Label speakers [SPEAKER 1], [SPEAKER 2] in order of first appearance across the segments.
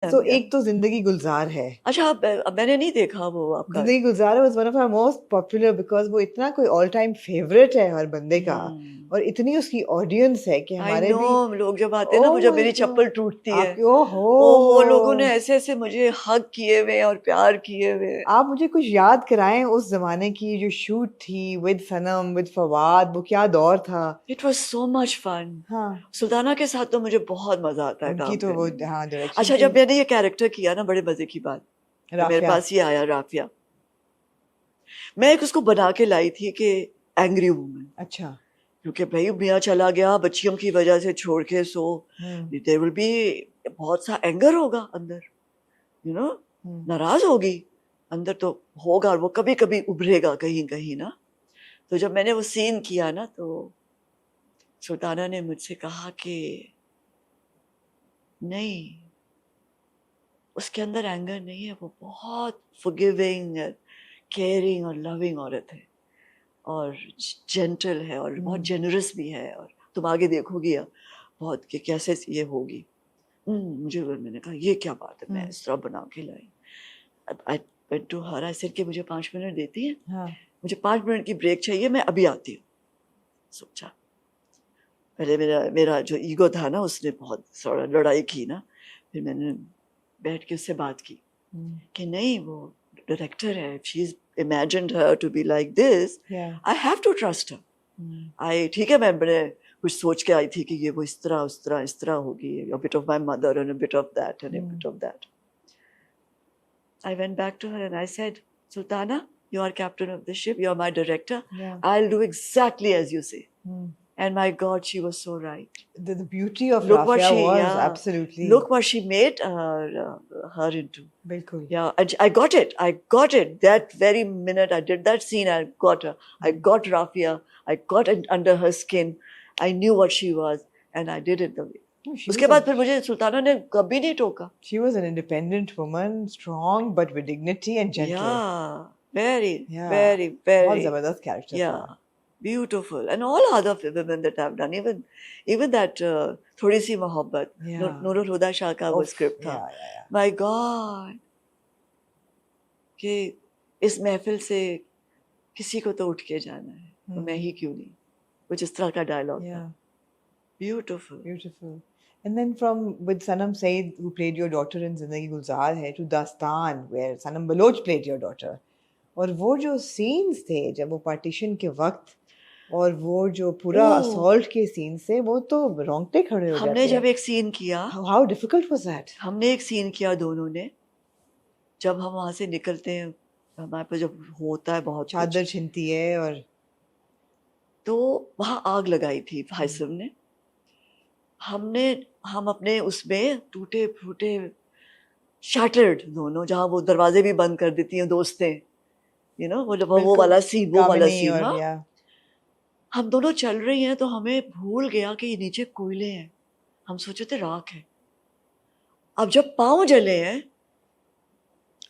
[SPEAKER 1] तो एक तो जिंदगी गुलजार है।
[SPEAKER 2] अच्छा, अब मैंने नहीं देखा वो आपका।
[SPEAKER 1] Zindagi Gulzar was one of our most popular because वो इतना कोई ऑल टाइम फेवरेट है हर बंदे का, और इतनी उसकी ऑडियंस है कि
[SPEAKER 2] आई
[SPEAKER 1] हमारे
[SPEAKER 2] नो,
[SPEAKER 1] भी।
[SPEAKER 2] लोग जब आते हैं ना, वो
[SPEAKER 1] ओह
[SPEAKER 2] जब
[SPEAKER 1] माय
[SPEAKER 2] मेरी चप्पल
[SPEAKER 1] गॉड,
[SPEAKER 2] टूटती है,
[SPEAKER 1] आपके ओहो।
[SPEAKER 2] ओहो, लोगों ने ऐसे ऐसे मुझे हग किए हुए और प्यार किए हुए।
[SPEAKER 1] आप मुझे कुछ याद कराएं उस जमाने की जो शूट थी विद सनम विद फवाद, वो क्या दौर था।
[SPEAKER 2] It was so much fun.
[SPEAKER 1] हाँ,
[SPEAKER 2] सुल्ताना के साथ तो मुझे बहुत मजा आता है
[SPEAKER 1] उनकी
[SPEAKER 2] काम
[SPEAKER 1] तो वो,
[SPEAKER 2] करने में।
[SPEAKER 1] हाँ, डायरेक्शन
[SPEAKER 2] अच्छा,
[SPEAKER 1] की।
[SPEAKER 2] जब मैंने ये कैरेक्टर किया ना, बड़े मजे की बात, तो मेरे
[SPEAKER 1] राफिया।
[SPEAKER 2] पास ये आया राफिया। मैं एक उसको बना के लाई थी कि एंग्री वूमन,
[SPEAKER 1] अच्छा।
[SPEAKER 2] क्योंकि भाई मियाँ चला गया बच्चियों की वजह से छोड़ के, सो
[SPEAKER 1] हम्म।
[SPEAKER 2] देयर विल बी बहुत सा एंगर होगा अंदर, यू नो,
[SPEAKER 1] हम्म।
[SPEAKER 2] नाराज होगी अंदर तो होगा, और वो कभी कभी उभरेगा कहीं कहीं ना। तो जब मैंने वो सीन किया ना, तो सुल्ताना ने मुझसे कहा कि नहीं, उसके अंदर एंगर नहीं है, वो बहुत फॉरगिविंग, केयरिंग और लविंग औरत है, और जेंटल है, और बहुत
[SPEAKER 1] हम्म।
[SPEAKER 2] जेनरस भी है, और तुम आगे देखोगी अब बहुत कि कैसे ये होगी। मुझे, मैंने कहा ये क्या बात है, मैं
[SPEAKER 1] हम्म।
[SPEAKER 2] इस तरह बना के लाई। I went to her, I said कि मुझे 5 मिनट देती है,
[SPEAKER 1] हाँ।
[SPEAKER 2] मुझे 5 मिनट की ब्रेक चाहिए, मैं अभी आती हूँ। सोचा, पहले मेरा मेरा जो ईगो था ना, उसने बहुत थोड़ा लड़ाई की ना। फिर मैंने बैठ के उससे बात की
[SPEAKER 1] हम्म।
[SPEAKER 2] कि नहीं, वो डायरेक्टर है, she is imagined her to be like this,
[SPEAKER 1] yeah.
[SPEAKER 2] I have to trust her.
[SPEAKER 1] Hmm.
[SPEAKER 2] I, ठीक है, मैं कुछ सोच के आई थी कि ये वो इस तरह उस तरह इस तरह होगी, a bit of my mother and a bit of that and a
[SPEAKER 1] hmm.
[SPEAKER 2] bit of that. I went back to her and I said, Sultana, you are captain of the ship, you are my director,
[SPEAKER 1] या।
[SPEAKER 2] I'll do exactly as you say.
[SPEAKER 1] Hmm.
[SPEAKER 2] And my God, she was so right.
[SPEAKER 1] The beauty of
[SPEAKER 2] Look what
[SPEAKER 1] Rafia
[SPEAKER 2] she,
[SPEAKER 1] was
[SPEAKER 2] yeah,
[SPEAKER 1] absolutely.
[SPEAKER 2] look what she made her into.
[SPEAKER 1] बिल्कुल।
[SPEAKER 2] Yeah, and I got it. I got it. That very minute I did that scene, I got her. I got Rafia. I got it under her skin. I knew what she was, and I did it the way.
[SPEAKER 1] No,
[SPEAKER 2] उसके बाद फिर मुझे सुल्ताना ने कभी नहीं टोका.
[SPEAKER 1] she was an independent woman, strong but with dignity and gentle.
[SPEAKER 2] Yeah, very,
[SPEAKER 1] Yeah,
[SPEAKER 2] very,
[SPEAKER 1] बहुत
[SPEAKER 2] very,
[SPEAKER 1] जबरदस्त character
[SPEAKER 2] yeah,
[SPEAKER 1] था.
[SPEAKER 2] beautiful. And all other women that I've done, even that थोड़ी सी मोहब्बत,
[SPEAKER 1] Yeah.
[SPEAKER 2] नूरुल हुदा शाह का वो
[SPEAKER 1] Oof.
[SPEAKER 2] स्क्रिप्ट था.
[SPEAKER 1] Yeah, yeah, yeah.
[SPEAKER 2] My God, कि इस महफिल से किसी को तो उठ के जाना है, तो मैं ही क्यों नहीं. कुछ इस तरह का डायलॉग था.
[SPEAKER 1] Yeah,
[SPEAKER 2] beautiful.
[SPEAKER 1] beautiful. And then from with Sanam Said, who played your daughter in Zindagi Gulzar Hai, to Dastan, where Sanam Baloch played your daughter. और वो जो scenes थे जब वो partition के वक्त, और वो जो पूरा
[SPEAKER 2] ओ,
[SPEAKER 1] assault के scenes थे, वो तो रोंगटे खड़े हो
[SPEAKER 2] हमने
[SPEAKER 1] जाते
[SPEAKER 2] जब
[SPEAKER 1] हैं.
[SPEAKER 2] एक सीन किया,
[SPEAKER 1] How difficult was that?
[SPEAKER 2] हमने एक सीन किया दोनों ने, जब हम वहां से निकलते हैं, हमारे पास जब होता है बहुत कुछ,
[SPEAKER 1] चादर छिनती है और
[SPEAKER 2] तो वहां आग लगाई थी फाइसम ने. हम अपने उसमें टूटे फूटे, शैटर्ड दोनों, जहां वो दरवाजे भी बंद कर देती हैं दोस्तें, वो
[SPEAKER 1] बिल्कुल
[SPEAKER 2] वाला
[SPEAKER 1] कामिनी
[SPEAKER 2] सीन,
[SPEAKER 1] और
[SPEAKER 2] हाँ.
[SPEAKER 1] या
[SPEAKER 2] हम दोनों चल रही हैं, तो हमें भूल गया कि ये नीचे कोयले हैं. हम सोचे थे राख है. अब जब पांव जले हैं,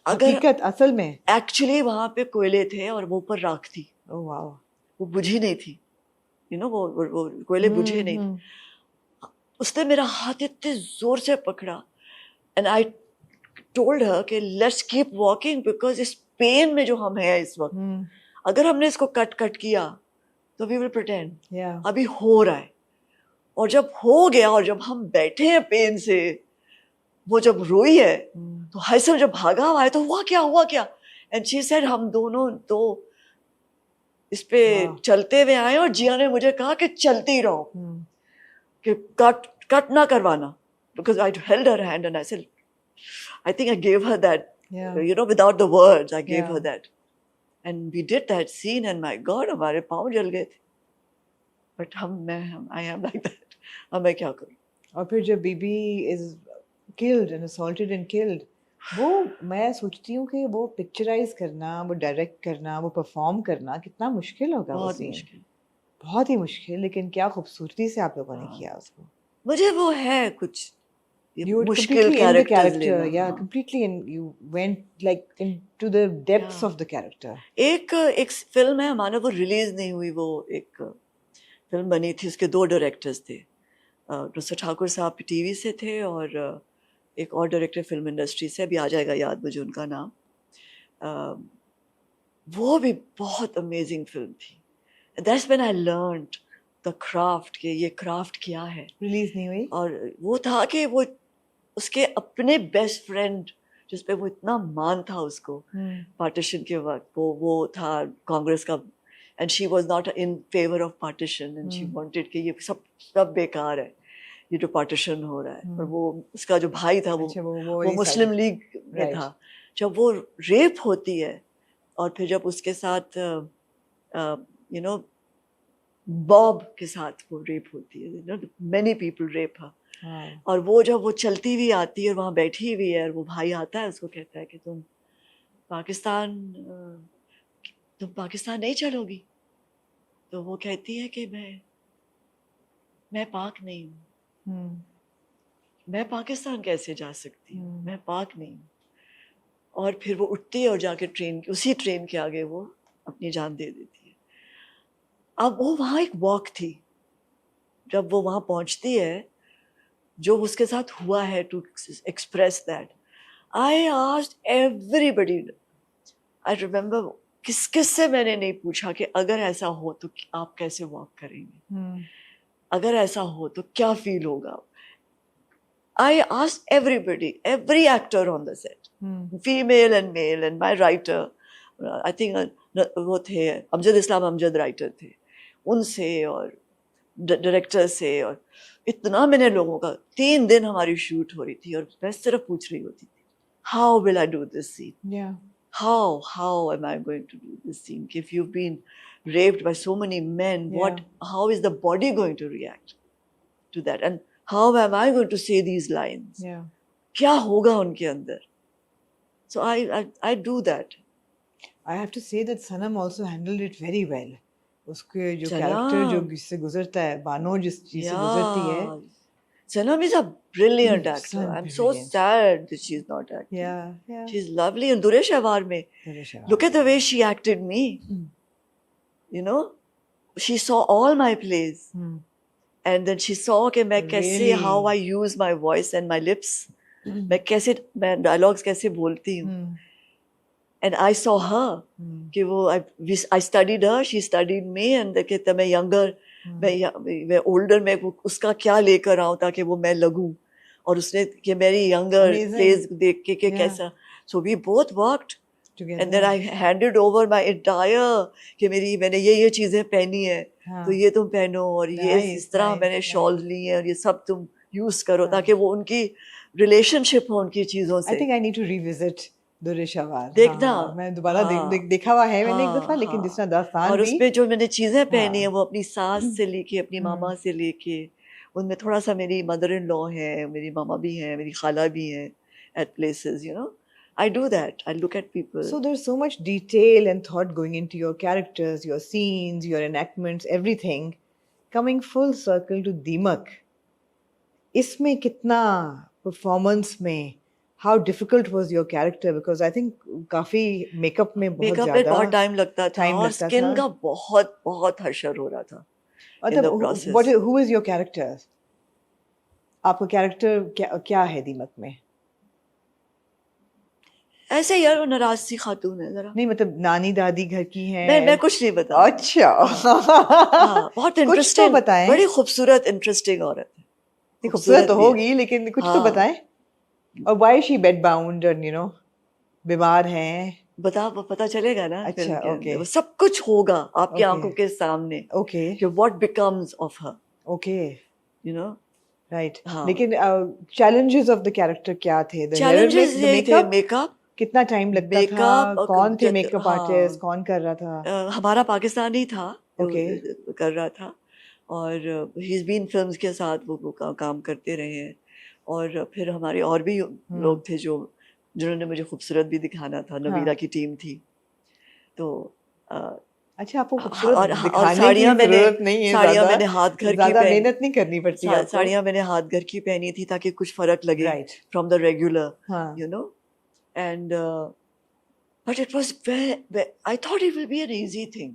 [SPEAKER 2] अगर
[SPEAKER 1] हकीकत असल में.
[SPEAKER 2] एक्चुअली वहां पे कोयले थे और वो ऊपर राख थी,
[SPEAKER 1] ओह वाओ.
[SPEAKER 2] वो बुझी नहीं थी, वो कोयले बुझे नहीं थे. उसने मेरा हाथ इतने जोर से पकड़ा, एंड आई टोल्ड हर कि लेट्स कीप वॉकिंग, बिकॉज इस पेन में जो हम हैं इस वक्त, अगर हमने इसको कट कट किया तो वी विल प्रिटेंड
[SPEAKER 1] या.
[SPEAKER 2] अभी हो रहा है. और जब हो गया, और जब हम बैठे हैं पेन से, वो जब रोई है, तो हैसम जब भागा हुआ है, तो हुआ क्या. एंड शी सेड, हम दोनों तो इस पे चलते हुए आए, और जिया ने मुझे कहा कि चलती रहो, कि कट कट ना करवाना, because I held her hand and I said, I think I gave her that, without the words, I gave her that. And we did that scene, and my God, हमारे पाँव जल गए थे. But I am like that. अब मैं क्या करूँ?
[SPEAKER 1] और फिर जब बीबी is killed and assaulted and killed, वो मैं सोचती हूँ कि वो पिक्चराइज करना, वो डायरेक्ट करना, वो परफॉर्म करना कितना मुश्किल होगा. वो
[SPEAKER 2] बहुत
[SPEAKER 1] सीन
[SPEAKER 2] मुश्किल,
[SPEAKER 1] बहुत ही मुश्किल, लेकिन क्या खूबसूरती से आप लोगों ने किया उसको.
[SPEAKER 2] मुझे वो है कुछ ये
[SPEAKER 1] You were
[SPEAKER 2] मुश्किल
[SPEAKER 1] completely in the
[SPEAKER 2] characters
[SPEAKER 1] character,
[SPEAKER 2] लेना.
[SPEAKER 1] yeah,
[SPEAKER 2] हाँ.
[SPEAKER 1] completely in. You went like into the depths
[SPEAKER 2] Yeah.
[SPEAKER 1] of the character.
[SPEAKER 2] एक फिल्म है हमारा, वो रिलीज नहीं हुई, वो एक फिल्म बनी थी, उसके 2 डायरेक्टर्स थे. नुसरत ठाकुर साहब टीवी से थे, और एक और डायरेक्टर फिल्म इंडस्ट्री से, अभी आ जाएगा याद मुझे उनका नाम, वो भी बहुत अमेजिंग फिल्म थी. That's when I learned the craft, कि ये क्राफ्ट क्या है.
[SPEAKER 1] रिलीज नहीं हुई?
[SPEAKER 2] और वो था कि वो उसके अपने बेस्ट फ्रेंड जिस पे वो इतना मान था उसको पार्टीशन के वक्त, वो था कांग्रेस का, and she was not in favour of partition, and she wanted कि ये सब बेकार है, ये जो पार्टीशन हो रहा है. और वो उसका जो भाई था
[SPEAKER 1] अच्छा,
[SPEAKER 2] वो मुस्लिम लीग में था. जब वो रेप होती है और फिर जब उसके साथ यू नो बॉब के साथ वो रेप होती है, you know many people rape her. और वो जब वो चलती हुई आती है और वहाँ बैठी हुई है और वो भाई आता है उसको कहता है कि तुम पाकिस्तान नहीं चलोगी. तो वो कहती है कि मैं पाक नहीं हूँ, मैं पाकिस्तान कैसे जा सकती हूँ, मैं पाक नहीं हूँ. और फिर वो उठती है और जाके उसी ट्रेन के आगे वो अपनी जान दे देती है. अब वो वहाँ एक वॉक थी, जब वो वहाँ पहुँचती है, जो उसके साथ हुआ है, to express that. I asked everybody, I remember किस से मैंने नहीं पूछा कि अगर ऐसा हो तो आप कैसे वॉक करेंगे, अगर ऐसा हो तो क्या फील होगा. I asked everybody, every actor on the set, female and male, and my writer, I think वो थे अमजद इस्लाम अमजद राइटर थे, उनसे और डायरेक्टर से, और इतना मैंने लोगों का. 3 दिन हमारी शूट हो रही थी और मैं सिर्फ पूछ रही होती थी, how will I do this scene, how am I going to do this scene? If you've been raped by so many men, how is the body going to react to that, and how am I going to say these lines? क्या होगा उनके अंदर? So I do that.
[SPEAKER 1] I have to say that Sanam also handled it very well. उसके जो character जो जिससे गुजरता है, बानो जिस चीज से गुजरती है.
[SPEAKER 2] Sanam is a brilliant actor. I'm so sad that she's not acting.
[SPEAKER 1] Yeah.
[SPEAKER 2] She's lovely. And Duresh Awar mein, look at the way she acted me. You know, she saw all my plays. And then she saw कि मैं कैसे, how I use my voice and my lips. मैं dialogues कैसे बोलती हूँ. And I saw her, कि वो I studied her, she studied me, and कहता मैं younger, मैं older, मैं उसका क्या लेकर आऊँ ताकि वो मैं लगूँ, और उसने कि मेरी younger plays देख के कैसा. So we both worked together. And then I handed over my entire, कि मैंने ये चीजें पहनी है, तो ये तुम पहनो, और ये इस तरह मैंने शॉल ली है, और ये सब तुम यूज करो, ताकि वो उनकी रिलेशनशिप हो उनकी चीजों से.
[SPEAKER 1] I think I need to revisit दुरेश अवार.
[SPEAKER 2] देखना,
[SPEAKER 1] मैं दोबारा देखा हुआ है मैंने एक दफा, लेकिन जिस तरह दास्तान
[SPEAKER 2] और उसपे जो मैंने चीजें पहनी है, वो अपनी सास से लेके अपनी मामा से लेके, उनमें थोड़ा सा मेरी मदर इन लॉ है, मेरी मामा भी है, मेरी खाला भी है at places, you know. I do that. I look at people.
[SPEAKER 1] So there's so much detail and thought going into your characters, your scenes, your enactments, everything. Coming full circle to Deemak, इसमें कितना performance में, how difficult was your character? Because I think काफी makeup में
[SPEAKER 2] बहुत time लगता था, और skin का बहुत हशर हो रहा था.
[SPEAKER 1] मतलब who is your character? आपका character क्या है दीमक में?
[SPEAKER 2] ऐसे यार वो नाराज सी खातून है जरा.
[SPEAKER 1] नहीं मतलब नानी दादी घर की है.
[SPEAKER 2] मैं कुछ नहीं बता.
[SPEAKER 1] अच्छा.
[SPEAKER 2] बहुत इंटरेस्टिंग.
[SPEAKER 1] कुछ तो बताएं.
[SPEAKER 2] बड़ी खूबसूरत इंटरेस्टिंग औरत है.
[SPEAKER 1] खूबसूरत तो होगी, लेकिन कुछ तो बताएं. और why is she bed bound and you know बीमार है?
[SPEAKER 2] पता चलेगा ना.
[SPEAKER 1] अच्छा, okay.
[SPEAKER 2] सब कुछ होगा आपकी आंखों के सामने.
[SPEAKER 1] Okay.
[SPEAKER 2] What becomes of her?
[SPEAKER 1] Okay.
[SPEAKER 2] You know.
[SPEAKER 1] Right. लेकिन challenges of the character क्या थे?
[SPEAKER 2] Challenges ये थे makeup.
[SPEAKER 1] कितना टाइम लगता था? कौन थे मेकअप आर्टिस्ट? कौन कर रहा था?
[SPEAKER 2] हमारा पाकिस्तानी था. कर रहा था, और he's been films के साथ वो काम करते रहे हैं. और फिर हमारे और भी लोग थे जिन्होंने मुझे खूबसूरत भी दिखाना था. नबीला की टीम थी. तो
[SPEAKER 1] अच्छा, आपको खूबसूरत
[SPEAKER 2] दिखाने की जरूरत नहीं है. साड़ियाँ मैंने हाथ घर की,
[SPEAKER 1] मेहनत नहीं करनी पड़ती.
[SPEAKER 2] साड़ियाँ मैंने हाथ घर की पहनी थी ताकि कुछ फर्क लगे from the regular, you know. And but it was I thought it will be an easy thing.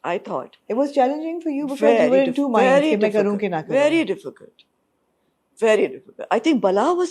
[SPEAKER 2] I thought
[SPEAKER 1] it was challenging for you because you were in two minds.
[SPEAKER 2] Very difficult. I think Bala was